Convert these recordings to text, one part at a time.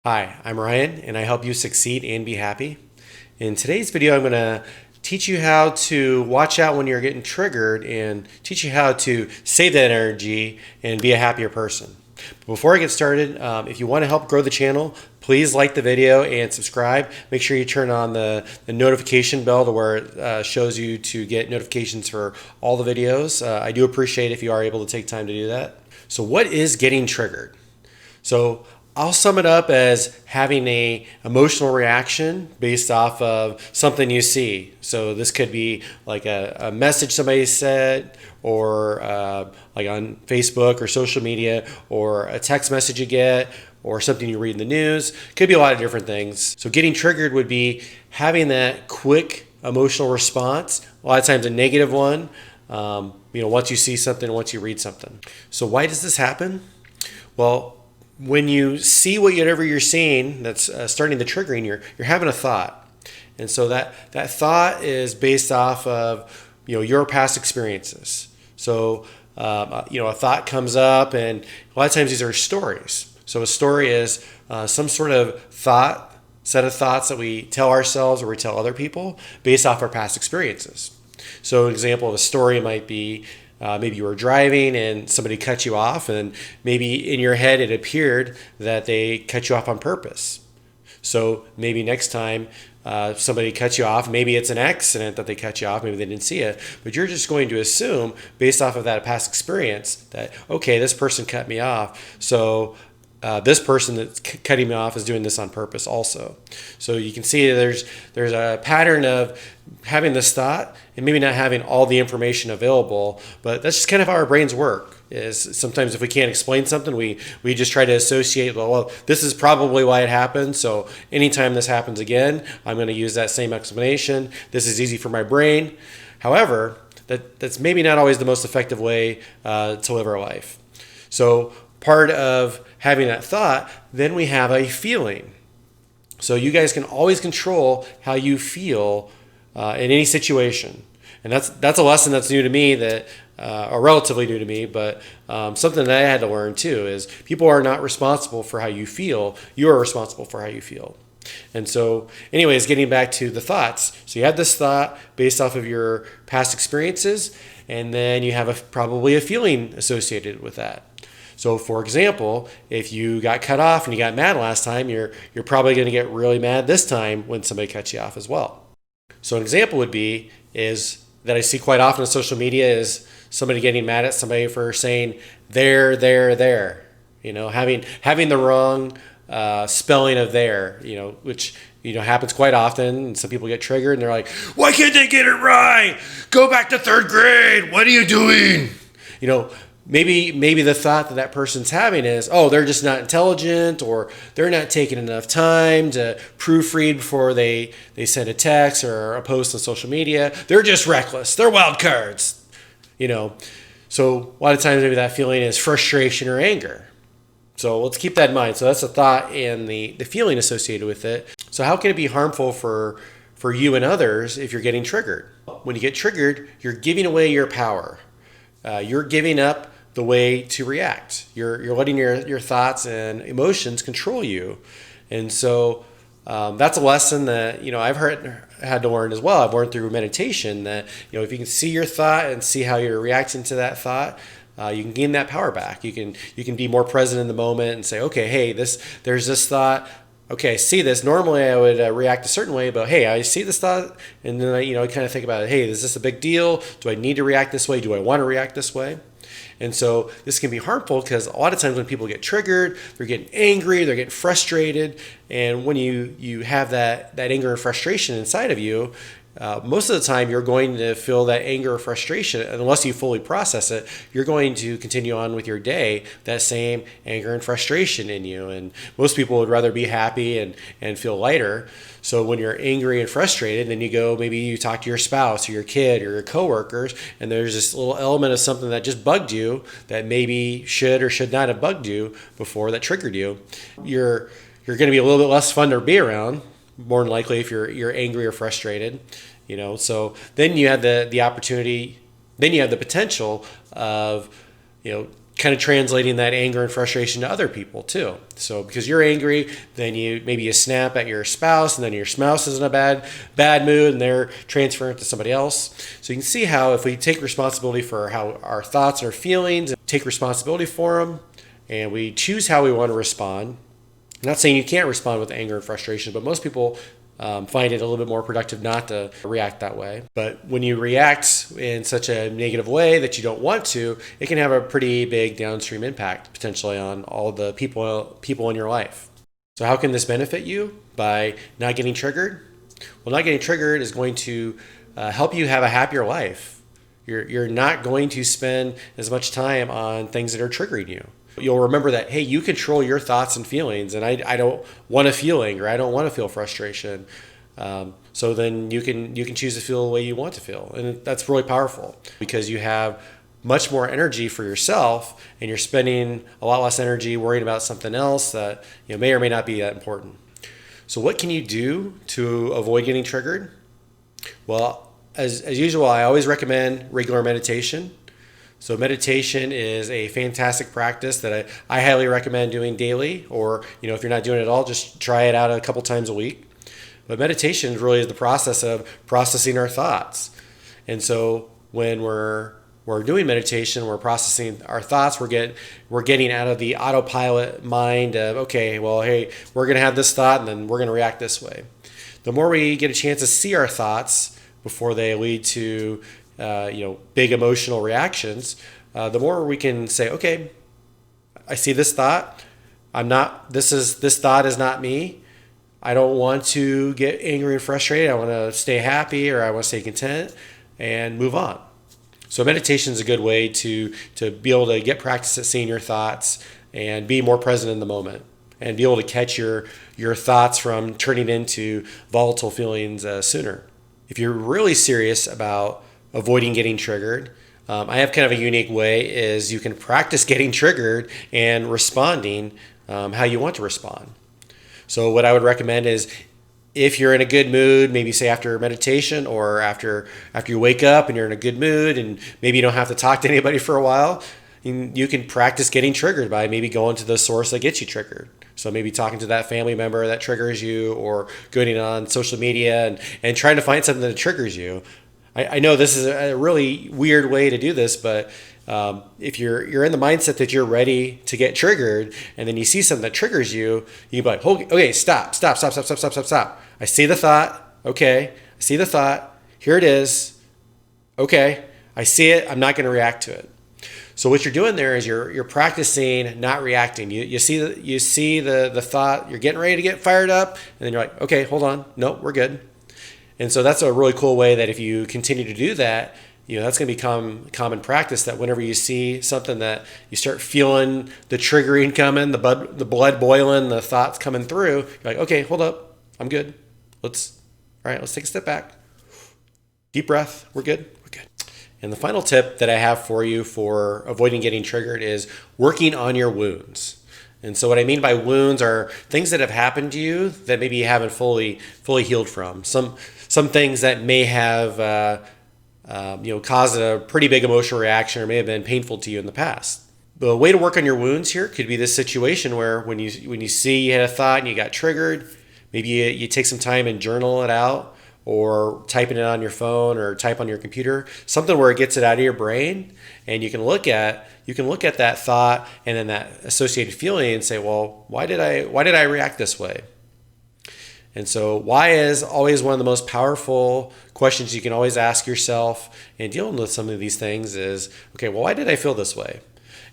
Hi, I'm Ryan and I help you succeed and be happy. In today's video, I'm going to teach you how to watch out when you're getting triggered and teach you how to save that energy and be a happier person. Before I get started, if you want to help grow the channel, please like the video and subscribe. Make sure you turn on the notification bell to where it shows you to get notifications for all the videos. I do appreciate if you are able to take time to do that. So what is getting triggered? So I'll sum it up as having a emotional reaction based off of something you see. So this could be like a message somebody said, or like on Facebook or social media, or a text message you get, or something you read in the news. Could be a lot of different things. So getting triggered would be having that quick emotional response, a lot of times a negative one, once you see something, once you read something. So why does this happen? Well, when you see whatever you're seeing that's starting to trigger in, you're having a thought. And so that thought is based off of your past experiences. So a thought comes up, and a lot of times these are stories. So a story is some sort of set of thoughts that we tell ourselves or we tell other people based off our past experiences. So an example of a story might be maybe you were driving and somebody cut you off, and maybe in your head it appeared that they cut you off on purpose. So maybe next time somebody cuts you off, maybe it's an accident that they cut you off, maybe they didn't see it, but you're just going to assume based off of that past experience that, okay, this person cut me off, so this person that's cutting me off is doing this on purpose also. So you can see there's a pattern of having this thought and maybe not having all the information available, but that's just kind of how our brains work. Is sometimes if we can't explain something, we just try to associate, well, this is probably why it happened, so anytime this happens again, I'm going to use that same explanation. This is easy for my brain. However, that's maybe not always the most effective way to live our life. So part of having that thought, then we have a feeling. So you guys can always control how you feel in any situation. And that's a lesson that's new to me, or relatively new to me, but something that I had to learn too is people are not responsible for how you feel. You are responsible for how you feel. And so anyways, getting back to the thoughts. So you had this thought based off of your past experiences, and then you have probably a feeling associated with that. So for example, if you got cut off and you got mad last time, you're probably going to get really mad this time when somebody cuts you off as well. So an example is that I see quite often on social media is somebody getting mad at somebody for saying there, having the wrong spelling of there, which happens quite often, and some people get triggered and they're like, why can't they get it right? Go back to third grade. What are you doing? Maybe the thought that person's having is, oh, they're just not intelligent, or they're not taking enough time to proofread before they send a text or a post on social media. They're just reckless. They're wild cards. So a lot of times maybe that feeling is frustration or anger. So let's keep that in mind. So that's the thought and the feeling associated with it. So how can it be harmful for you and others if you're getting triggered? When you get triggered, you're giving away your power. You're giving up the way to react. You're letting your thoughts and emotions control you. And so that's a lesson that I've had to learn as well. I've learned through meditation that if you can see your thought and see how you're reacting to that thought, you can gain that power back. You can be more present in the moment and say, okay, hey, there's this thought. Okay, I see this. Normally I would react a certain way, but hey, I see this thought, and then I kind of think about it. Hey, is this a big deal? Do I need to react this way? Do I want to react this way? And so this can be harmful because a lot of times when people get triggered, they're getting angry, they're getting frustrated, and when you have that anger and frustration inside of you, most of the time you're going to feel that anger or frustration, unless you fully process it. You're going to continue on with your day, that same anger and frustration in you. And most people would rather be happy and feel lighter. So when you're angry and frustrated, then maybe you talk to your spouse or your kid or your coworkers, and there's this little element of something that just bugged you that maybe should or should not have bugged you before, that triggered you. You're going to be a little bit less fun to be around, more than likely, if you're angry or frustrated. So then you have the opportunity, then you have the potential of kind of translating that anger and frustration to other people too. So because you're angry, then maybe you snap at your spouse, and then your spouse is in a bad mood, and they're transferring it to somebody else. So you can see how if we take responsibility for how our thoughts and our feelings, take responsibility for them, and we choose how we want to respond. I'm not saying you can't respond with anger and frustration, but most people find it a little bit more productive not to react that way. But when you react in such a negative way that you don't want to, it can have a pretty big downstream impact potentially on all the people in your life. So how can this benefit you by not getting triggered? Well, not getting triggered is going to help you have a happier life. You're not going to spend as much time on things that are triggering you. You'll remember that, hey, you control your thoughts and feelings, and I don't want to feel anger, I don't want to feel frustration. So then you can choose to feel the way you want to feel, and that's really powerful because you have much more energy for yourself, and you're spending a lot less energy worrying about something else that may or may not be that important. So what can you do to avoid getting triggered? Well, as usual, I always recommend regular meditation. So meditation is a fantastic practice that I highly recommend doing daily, or if you're not doing it at all, just try it out a couple times a week. But meditation really is the process of processing our thoughts. And so when we're doing meditation, we're processing our thoughts, we're getting out of the autopilot mind of, okay, well, hey, we're going to have this thought and then we're going to react this way. The more we get a chance to see our thoughts before they lead to big emotional reactions, the more we can say, okay, I see this thought. This thought is not me. I don't want to get angry and frustrated. I want to stay happy, or I want to stay content and move on. So meditation is a good way to be able to get practice at seeing your thoughts and be more present in the moment and be able to catch your thoughts from turning into volatile feelings sooner. If you're really serious about avoiding getting triggered, I have kind of a unique way is you can practice getting triggered and responding how you want to respond. So what I would recommend is if you're in a good mood, maybe say after meditation or after you wake up and you're in a good mood and maybe you don't have to talk to anybody for a while, you can practice getting triggered by maybe going to the source that gets you triggered. So maybe talking to that family member that triggers you, or going on social media and trying to find something that triggers you. I know this is a really weird way to do this, but if you're in the mindset that you're ready to get triggered, and then you see something that triggers you, you can be like, okay, stop. I see the thought. Okay, I see the thought. Here it is. Okay, I see it. I'm not going to react to it. So what you're doing there is you're practicing not reacting. You see the thought. You're getting ready to get fired up, and then you're like, okay, hold on. No, we're good. And so that's a really cool way that if you continue to do that, that's going to become common practice, that whenever you see something that you start feeling the triggering coming, the blood boiling, the thoughts coming through, you're like, okay, hold up. I'm good. Let's take a step back. Deep breath. We're good. And the final tip that I have for you for avoiding getting triggered is working on your wounds. And so what I mean by wounds are things that have happened to you that maybe you haven't fully healed from. Some things that may have caused a pretty big emotional reaction or may have been painful to you in the past. The way to work on your wounds here could be this situation where when you see you had a thought and you got triggered, maybe you take some time and journal it out, or typing it on your phone or type on your computer, something where it gets it out of your brain, and you can look at that thought and then that associated feeling and say, well, why did I react this way? And so why is always one of the most powerful questions you can always ask yourself in dealing with some of these things is, okay, well, why did I feel this way?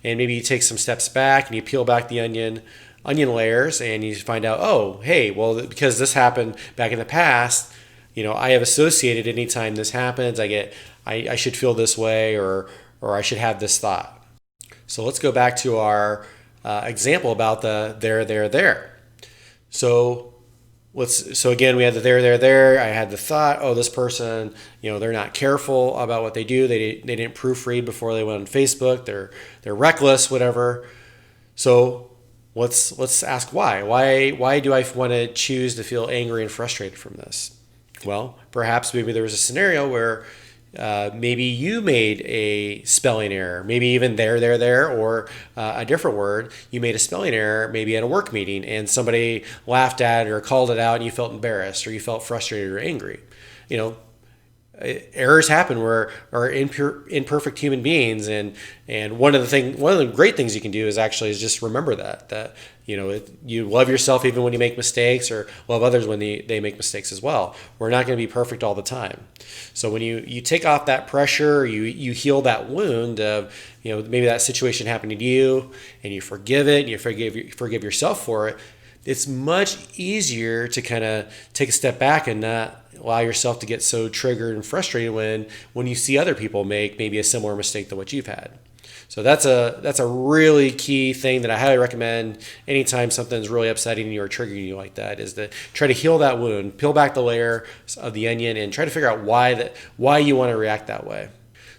And maybe you take some steps back and you peel back the onion layers, and you find out, oh, hey, well, because this happened back in the past, I have associated anytime this happens, I should feel this way, or I should have this thought. So let's go back to our example about the there. So again, we had the there. I had the thought, oh, this person, they're not careful about what they do. They didn't proofread before they went on Facebook. They're reckless, whatever. So let's ask why. Why do I want to choose to feel angry and frustrated from this? Well, perhaps maybe there was a scenario where Maybe you made a spelling error, maybe even there, or a different word. You made a spelling error, maybe at a work meeting, and somebody laughed at it or called it out, and you felt embarrassed or you felt frustrated or angry. You know, errors happen. We're imperfect human beings, and one of the great things you can do is just remember that you love yourself even when you make mistakes, or love others when they make mistakes as well. We're not going to be perfect all the time. So when you take off that pressure, you heal that wound of maybe that situation happened to you, and you forgive it, and you forgive yourself for it. It's much easier to kind of take a step back and not allow yourself to get so triggered and frustrated when you see other people make maybe a similar mistake to what you've had. So that's a really key thing that I highly recommend anytime something's really upsetting you or triggering you like that, is to try to heal that wound, peel back the layer of the onion, and try to figure out why you want to react that way.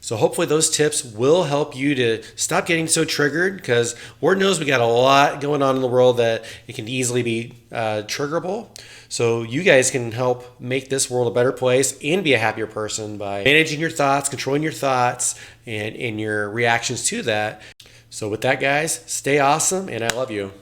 So hopefully those tips will help you to stop getting so triggered, because Lord knows we got a lot going on in the world that it can easily be triggerable. So you guys can help make this world a better place and be a happier person by managing your thoughts, controlling your thoughts, and your reactions to that. So with that, guys, stay awesome, and I love you.